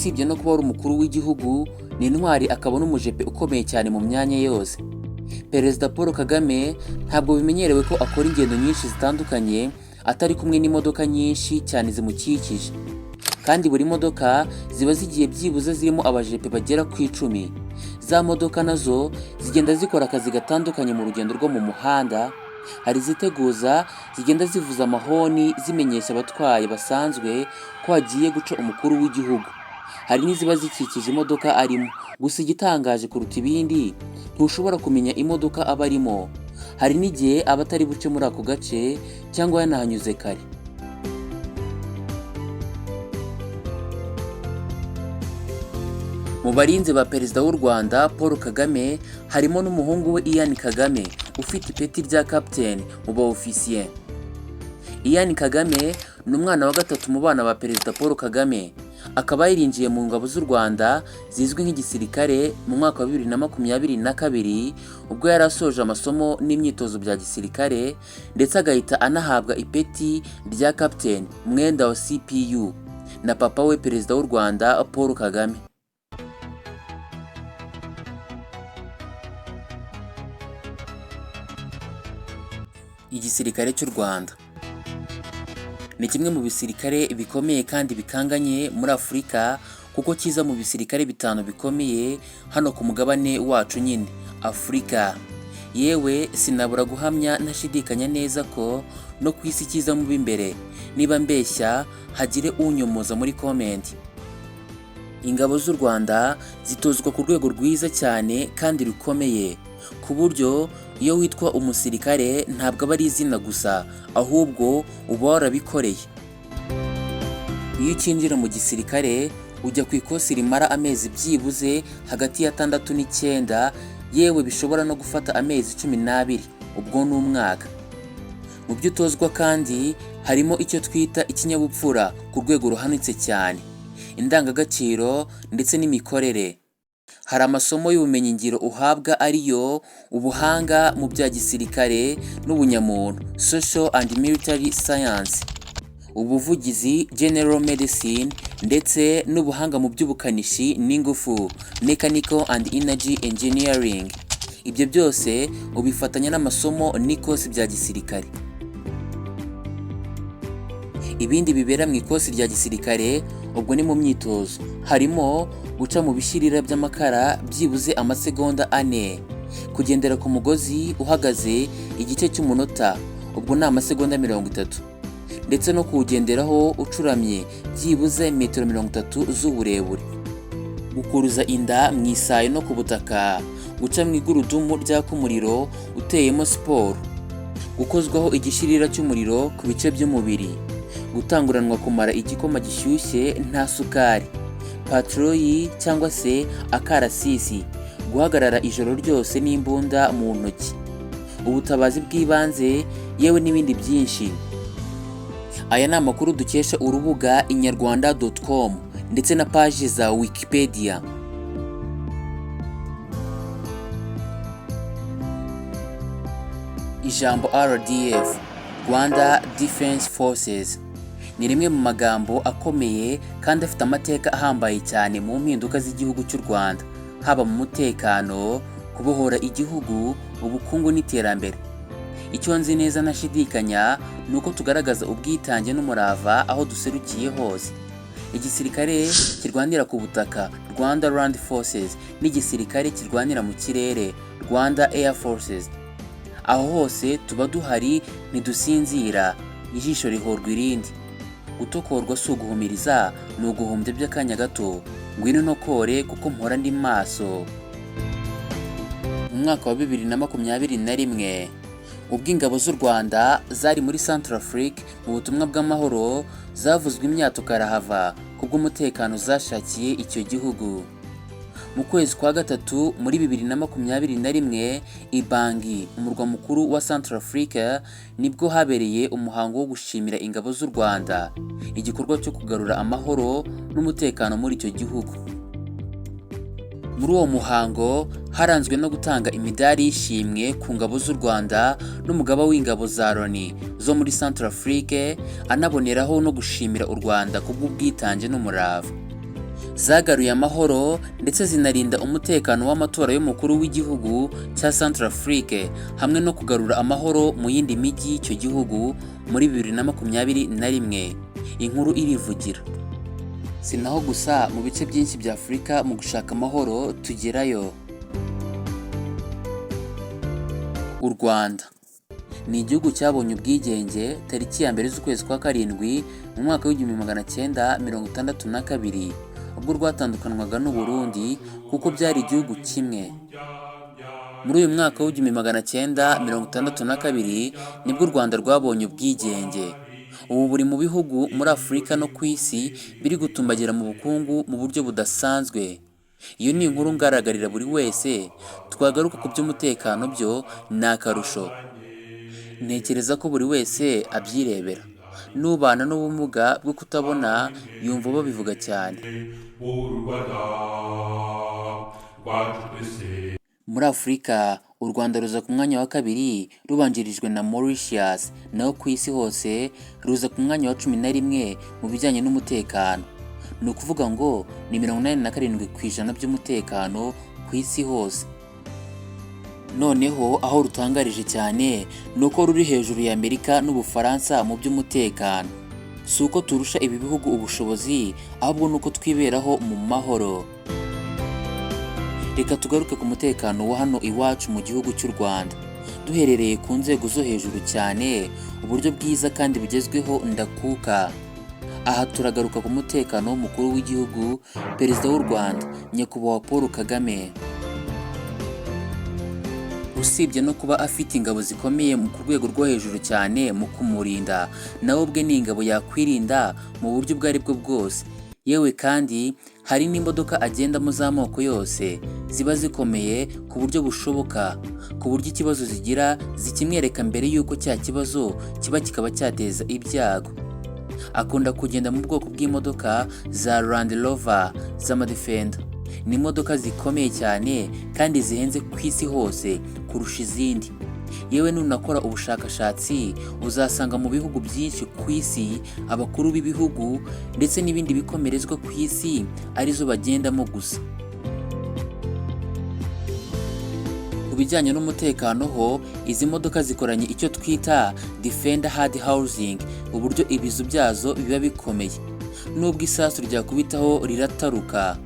usibye no kuba ari umukuru w'igihugu, ni intwari akaba n'umujepe ukomeye cyane mu myanya yose. Perezida Paul Kagame ntabwo bimenyerewe ko akora ingendo nyinshi zitandukanye atari kumwe n'imodoka nyinshi cyane zimukikije, kandi buri modoka ziba zigiye byibuze zirimo abajepe bagera ku 10. Za modoka nazo zigenda zikora akazi gatandukanye mu rugendo rwo mu muhanda. Hari ziteguza zigenda zivuza amahoni zimenyesha abatwaye basanzwe ko hagiye guca umukuru w'igihugu. Hari n'iziba zikikije imodoka arimo, gusa igitangaje kuruta ibindi ntushobora kumenya imodoka aba arimo. Hari n'igihe aba atari buce muri ako gace cyangwa yanahanyuze kare. Mu barinzi ba perezida w'u Rwanda Paul Kagame harimo n'umuhungu we Kagame ufite ipeti rya captain mu ba officier. Kagame ni umwana wa gatatu mu bana ba perezida Paul Kagame, akaba yarinjiye mu ngabo z'u Rwanda zizwi nk'igisirikare mu mwaka wa 2022 ubwo yari asoje amasomo n'imyitozo bya gisirikare, ndetse agahita anahabwa ipeti rya captain mwenda wa CPU na papa we perezida w'u Rwanda Paul Kagame. Igisirikare cy'u Rwanda ni kimwe mu bisirikare bikomeye kandi bikanganye muri Afurika, kuko kiza mu bisirikare 5 bikomeye hano ku mugabane wacu nyine Afurika. Yewe sinabura guhamya ntashidikanya neza ko no ku isi kiza mu b'imbere. Niba mbeshya hagire unyomoza muri comment. Ingabo z'u Rwanda zitozwa ku rwego rwiza cyane kandi rukomeye, ku buryo iyo witwa umusirikare ntabwo aba ari izina gusa, ahubwo uba warabikoreye. Iyo ukinjira mu gisirikare ujya ku ikosi rimara amezi byibuze hagati ya 6 n'9, yewe bishobora no gufata amezi 12, ubwo ni umwaka. Mu byo utozwa kandi harimo icyo twita ikinyabupfura ku rwego ruhanitse cyane, indangagaciro ndetse n'imikorere. Hari amasomo y'ubumenyi ngiro uhabwa ariyo ubuhanga mu bya gisirikare n'ubunyamuntu, social and military science, ubuvugizi general medicine, ndetse n'ubuhanga mu by'ubukanishi n'ingufu mechanical and energy engineering. Ibyo byose ubifatanya n'amasomo n'ikosi bya gisirikare. Ibindi bibera mu ikosi rya gisirikare ubwo ni mu myitozo, harimo guca mu bishirira by'amakara byibuze amasegonda 4, kugendera ku mugozi uhagaze igice cy'umunota, ubwo ni amasegonda 30, ndetse no kuwugenderaho ucuramye byibuze metero 30 z'uburebure, gukuruza inda mu isayo no ku butaka, guca mu igurudumu ryaka umuriro uteyemo siporo, gukozwaho igishirira cy'umuriro ku bice by'umubiri, gutanguranwa kumara igikoma gishyushye nta sukari, patroyi cyangwa se akarasisi, guhagarara ijoro ryose n'imbunda mu ntoki, ubutabazi bw'ibanze, yewe n'ibindi byinshi. Aya ni amakuru dukesha urubuga inyarwanda.com ndetse na paji za Wikipedia. Ijambo RDF, Rwanda Defense Forces, ni rimwe mu magambo akomeye kandi afite amateka ahambaye cyane mu mpinduka z'igihugu cy'u Rwanda, haba mu mutekano, kubohora igihugu, ubukungu n'iterambere. Icyo nzi neza ntashidikanya ni uko tugaragaza ubwitange n'umurava aho duserukiye hose. Igisirikare kirwanira ku butaka, Rwanda Land Forces, n'igisirikare kirwanira mu kirere, Rwanda Air Forces. Aho hose tuba duhari, ntidusinzira, ijisho rihorwa irindi. Gutokorwa si uguhumiriza, ni uguhumbya by'akanya gato. Ngwino ntokore kuko mpora ndi maso. Mu mwaka wa 2021 ubwo ingabo z'u Rwanda zari muri Centrafrique mu butumwa bw'amahoro, zavuzwe imyato karahava kubw'umutekano zashakiye icyo gihugu. Mu kwezi kwa gatatu muri 2021 i Bangui, umurwa mukuru wa Centrafrique, nibwo habereye umuhango wo gushimira ingabo z'u Rwanda, igikorwa cyo kugarura amahoro n'umutekano muri icyo gihugu. Muri uwo muhango haranzwe no gutanga imidari y'ishimwe ku ngabo z'u Rwanda n'umugaba w'ingabo za Loni zo muri Centrafrique, anaboneraho no gushimira u Rwanda kubw'ubwitange n'umurava. zagaruye amahoro ndetse zinarinda umutekano w'amatora y'umukuru w'igihugu cya Centrafrique hamwe no kugarura amahoro mu yindi mijyi y'icyo gihugu muri 2021. Inkuru irivugira. Si naho gusa mu bice byinshi bya Afurika mu gushaka amahoro tugerayo. U Rwanda ni igihugu cyabonye ubwigenge tariki ya mbere z'ukwezi kwa karindwi mu mwaka w'1962 ubwo rwatandukanwaga n'u Burundi kuko byari igihugu kimwe. Muri uyu mwaka w'1962 nibwo u Rwanda rwabonye ubwigenge. Ubu buri mu bihugu muri Afurika no ku isi biri gutumbagira mu bukungu mu buryo budasanzwe. Iyo ni inkuru ngaragarira buri wese. Twagaruka ku by'umutekano byo ni akarusho. Ntekereza ko buri wese abyirebera. N'ubana n'ubumuga bwo kutabona yumva babivuga cyane. Muri Afurika u Rwanda ruza ku mwanya wa kabiri rubanjirijwe na Mauritius, naho ku isi hose ruza ku mwanya wa 11 mu bijyanye n'umutekano. Ni ukuvuga ngo ni 87% by'umutekano ku isi hose. Noneho aho rutangarije cyane nuko ruri hejuru ya Amerika n'Ubufaransa mu by'umutekano. Si uko turusha ibi bihugu ubushobozi, ahubwo nuko twiberaho mu mahoro. Reka tugaruke ku mutekano wa hano iwacu mu gihugu cy'u Rwanda. Duherereye ku nzego zo hejuru cyane, uburyo bwiza kandi bugezweho ndakuka. Aha turagaruka ku mutekano w'umukuru w'igihugu, Perezida w'u Rwanda, Nyakubahwa Paul Kagame. Usibye no kuba afite ingabo zikomeye ku rwego rwo hejuru cyane mu kumurinda, nawe ubwe ni ingabo yakwirinda mu buryo ubwo ari bwo bwose. Yewe kandi hari n'imodoka agendamo z'amoko yose ziba zikomeye ku buryo bushoboka, ku buryo ikibazo zigira zikimwereka mbere y'uko cya kibazo kikaba cyateza ibyago. Akunda kugenda mu bwoko bw'imodoka za Land Rover z'amadefenda. Ni imodoka zikomeye cyane kandi zihenze ku isi hose kurusha izindi. Yewe nunakora ubushakashatsi uzasanga mu bihugu byinshi ku isi abakuru b'ibihugu ndetse n'ibindi bikomerezwa ku isi arizo bagendamo gusa. Ku bijyanye n'umutekano ho, izi modoka zikoranye icyo twita Defender Hard Housing, uburyo ibizu byazo biba bikomeye. Nubwo isasu ryakubitaho rirataruka.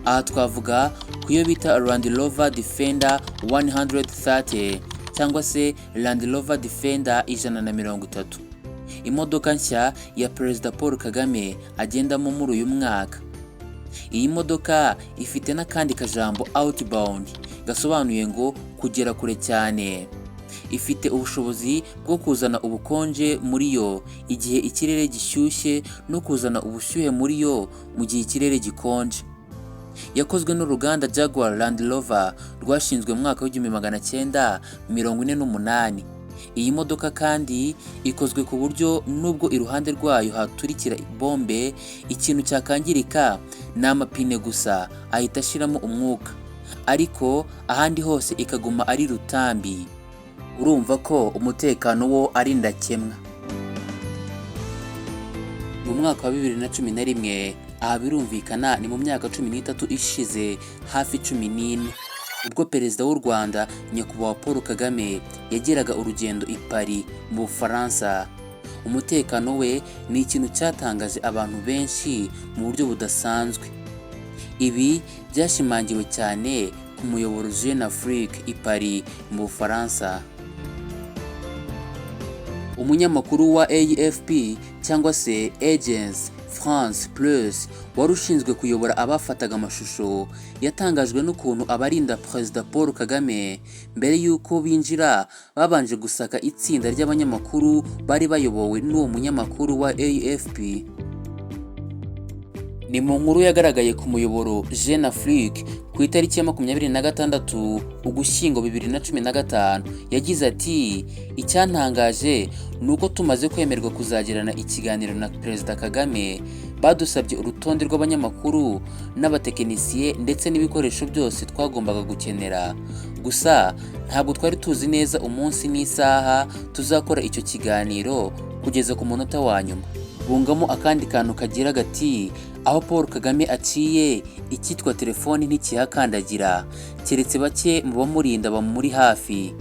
Aha twavuga kuyo bita Land Rover Defender 130 cyangwa se Land Rover Defender 130. Imodoka nshya ya Perezida Paul Kagame agendamo muri uyu mwaka. Iyi modoka ifite n'akandi kajambo outbound gasobanuye ngo kugera kure cyane. Ifite ubushobozi bwo kuzana ubukonje muri yo igihe ikirere gishyushye no kuzana ubushyuhe muri yo mu gihe ikirere gikonje. Yakozwe n'uruganda Jaguar Land Rover rwashinzwe mu mwaka w'1948. Iyi modoka kandi ikozwe ku buryo nubwo iruhande rwayo haturikira bombe, ikintu cyakangirika n'amapine gusa ahita ashiramo umwuka, ariko ahandi hose ikaguma ari rutambi. Urumva ko umutekano wo ari ndakemwa. Mu mwaka wa 2011 aha birumvikana ni mu myaka 13 ishize, hafi 14, ubwo Perezida w'u Rwanda Nyakubahwa Paul Kagame yageraga urugendo i Paris mu Bufaransa. Umutekano we ni ikintu cyatangaje abantu benshi mu buryo budasanzwe. Ibi byashimangiwe cyane ku muyoboro Jeune Afrique i Paris mu Bufaransa. Umunyamakuru wa AFP cyangwa se Agence France Plus wari ushinzwe kuyobora abafataga amashusho yatangajwe n'ukuntu abarinda Perezida Paul Kagame mbere y'uko binjira babanje gusaka itsinda ry'abanyamakuru bari bayobowe n'uwo munyamakuru wa AFP. Ni mu nkuru yagaragaye ku muyoboro Jeune Afrique ku itariki ya 26 Ugushyingo 2015, yagize ati icyantangaje nuko tumaze kwemerwa kuzagirana ikiganiro na Perezida Kagame, badusabye urutonde rw'abanyamakuru n'abatekinisiye ndetse n'ibikoresho byose twagombaga gukenera. Gusa ntabwo twari tuzi neza umunsi n'isaha tuzakora icyo kiganiro kugeza ku munota wa nyuma. bungamo akandi kantu kagira gati aho Paul Kagame aciye icyitwa telefoni ntikihakandagira keretse bake mu bamurinda bamuri hafi.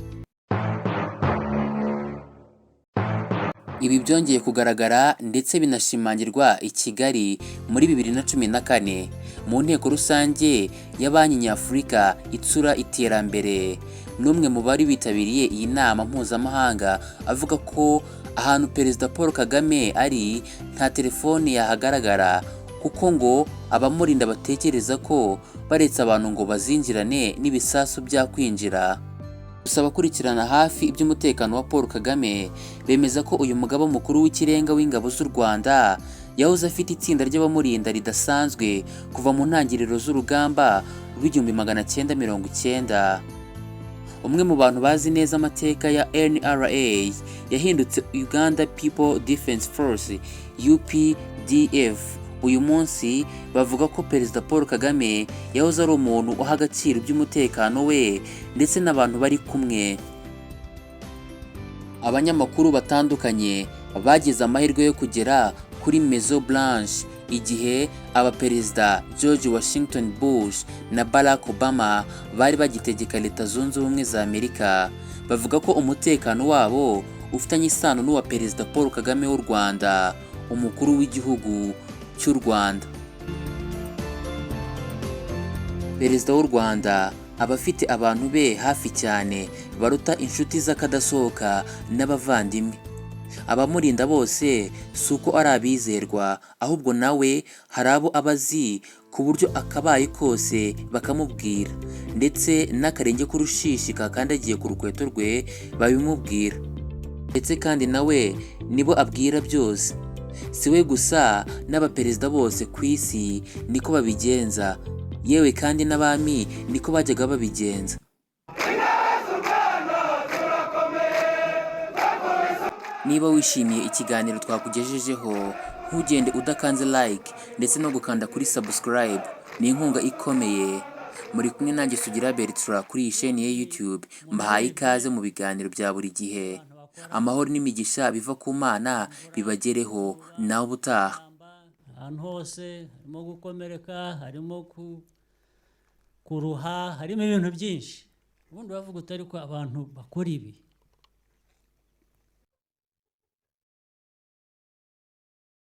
Ibi byongeye kugaragara ndetse binashimangirwa i Kigali muri 2014 mu nteko rusange ya Banki Nyafurika itsura iterambere. N'umwe mu bari bitabiriye iyi nama mpuzamahanga avuga ko ahantu Perezida Paul Kagame ari nta telefoni yahagaragara kuko ngo abamurinda batekereza ko baretse abantu ngo bazinjirane n'ibisasu bya kwinjira. Gusa abakurikirana hafi iby'umutekano wa Paul Kagame bemeza ko uyu mugaba mukuru w'ikirenga w'ingabo z'u Rwanda yahoze afite itsinda ry'abamurinda ridasanzwe kuva mu ntangiriro z'urugamba rw'1990. Umwe mu bantu bazi neza amateka ya NRA yahindutse Uganda People Defense Force UPDF. Uyu munsi bavuga ko Perezida Paul Kagame yahoze ari umuntu uha agaciro iby'umutekano we ndetse n'abantu bari kumwe. Abanyamakuru batandukanye bagize amahirwe yo kugera kuri Maison Blanche igihe abaperezida George Washington Bush na Barack Obama bari bagitegeka Leta Zunze Ubumwe za Amerika. Bavuga ko umutekano wabo ufitanye isano n'uwa Perezida Paul Kagame w'u Rwanda, umukuru w'igihugu cy'u Rwanda. Perezida w'u Rwanda aba afite abantu be hafi cyane baruta inshuti z'akadasohoka n'abavandimwe. Abamurinda bose si uko ari abizerwa, ahubwo nawe hari abo abazi ku buryo akabaye kose bakamubwira, ndetse n'akarenge k'urushishi kakandagiye ku rukweto rwe babimubwira, ndetse kandi nawe nibo abwira byose. Si we gusa n'abaperezida bose ku isi niko babigenza, yewe kandi n'abami niko bajyaga babigenza. Niba wishimiye ikiganiro twakugejejeho ntugende udakanze like ndetse no gukanda kuri subscribe, ni inkunga ikomeye. Muri kumwe nanjye Sugira Bertrand kuri iyi chaîne ya YouTube. Mbahaye ikaze mu biganiro bya buri gihe. Amahoro n'imigisha biva ku Mana bibagereho nawe ubutaha. Ahantu hose harimo gukomereka, harimo kuruha, harimo ibintu byinshi. Ubundi bavuga utari ko abantu bakora ibi